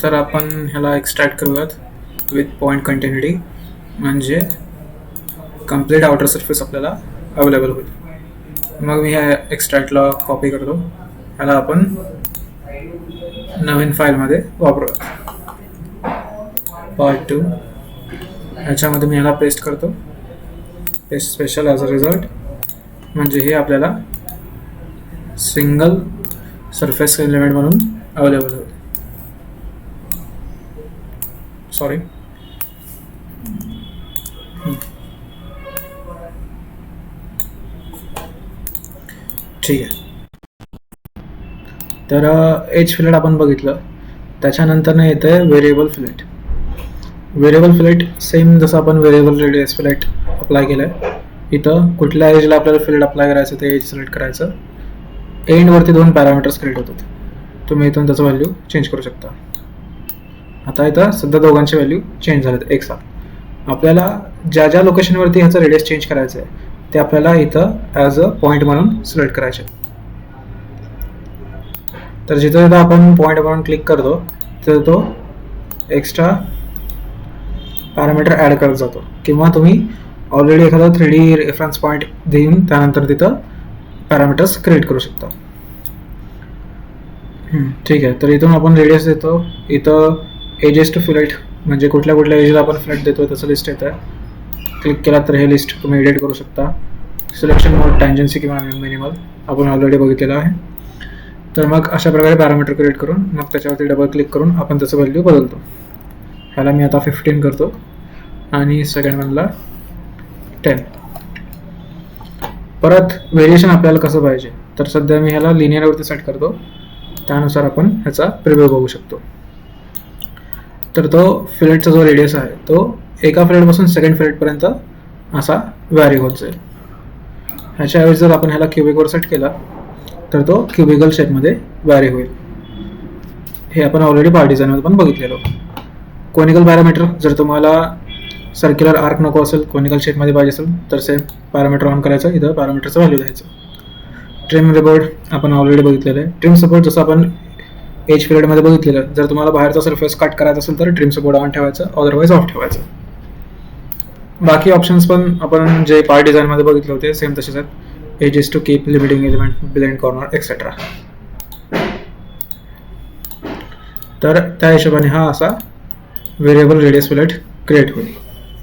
तर आपण ह्याला एक्स्ट्रॅक्ट करूयात विथ पॉईंट कंटिन्युटी, म्हणजे कम्प्लीट आउटर सरफेस आपल्याला अवेलेबल होईल. मग मी ह्या एक्स्ट्रॅक्टला कॉपी करतो. ह्याला आपण नवीन फाईलमध्ये वापरूयात. पार्ट 2 ह्याच्यामध्ये मी ह्याला पेस्ट करतो. Paste special as a result, म्हणजे हे आपल्याला सिंगल सरफेस एलिमेंट म्हणून अवेलेबल होईल. सॉरी, ठीक आहे. तर एज फिलेट आपण बघितलं. त्याच्यानंतर येतं आहे variable fillet. Variable fillet same जसं आपण व्हेरिएबल रेडियस फिलेट अप्लाय केलं आहे, इथं कुठल्या एजला आपल्याला फिलेट अप्लाय करायचं ते एज सिलेक्ट करायचं. एंडवरती 2 पॅरामीटर्स क्रिएट होतात. तुम्ही इथून त्याचं व्हॅल्यू चेंज करू शकता. आता इथं सध्या दोघांचे व्हॅल्यू चेंज झालेत एक साथ. आपल्याला ज्या ज्या लोकेशनवरती ह्याचं रेडियस चेंज करायचं आहे ते आपल्याला इथं ॲज अ पॉईंट म्हणून सिलेक्ट करायचे. तर जिथं जिथं आपण पॉईंट म्हणून क्लिक करतो तिथं तो एक्स्ट्रा पॅरामीटर ॲड करत जातो, किंवा तुम्ही ऑलरेडी एखादा 3D रेफरन्स पॉईंट देऊन त्यानंतर तिथं पॅरामीटर्स क्रिएट करू शकता. ठीक आहे. तर इथून आपण रेडियस देतो. इथं एजेस टू फिलेट, म्हणजे कुठल्या कुठल्या एजला आपण फिलेट देतो त्याचं लिस्ट येतं आहे. क्लिक केला तर हे लिस्ट तुम्ही एडिट करू शकता. सिलेक्शन मोड, टँजन्सी किंवा मिनिमल आपण ऑलरेडी बघितलेलं आहे. तर मग अशा प्रकारे पॅरामीटर क्रिएट करून मग त्याच्यावरती डबल क्लिक करून आपण त्याचं व्हॅल्यू बदलतो. ह्याला मी आता 15 करतो आणि सेकंड वनला 10. परत व्हेरिएशन आपल्याला कसं पाहिजे, तर सध्या मी ह्याला लिनियरवरती सेट करतो. त्यानुसार आपण ह्याचा प्रिव्ह्यू बघू शकतो. तर तो फिलेटचा जो रेडियस आहे तो एका फिलेटपासून सेकंड फिलेटपर्यंत असा व्हॅरी होत जाईल. ह्याच्याऐवजी जर आपण ह्याला क्युबिकवर सेट केला तर तो क्युबिकल शेपमध्ये व्हॅरी होईल. हे आपण ऑलरेडी पार्ट डिझाईनमध्ये पण बघितलेलो. कोनिकल पॅरामीटर, जर तुम्हाला सर्क्युलर आर्क नको असेल, कोनिकल शेपमध्ये पाहिजे असेल तर सेम पॅरामीटर ऑन करायचं, इथं पॅरामीटरचं व्हॅल्यू द्यायचं. ट्रिम रिबोर्ड आपण ऑलरेडी बघितलेलं आहे. ट्रिम सपोर्ट जसं आपण एज पिरियडमध्ये बघितलेलं, जर तुम्हाला बाहेरचा सरफेस कट करायचा असेल तर ट्रिम सपोर्ट ऑन ठेवायचं, अदरवाईज ऑफ ठेवायचं. बाकी ऑप्शन्स पण आपण जे पार्ट डिझाईनमध्ये बघितले होते सेम तसेच आहेत. Edges to keep, limiting element, blend corner etcetera. तर त्या हिशोबाने हा असा व्हेरिएबल रेडियस फिलेट क्रिएट होईल.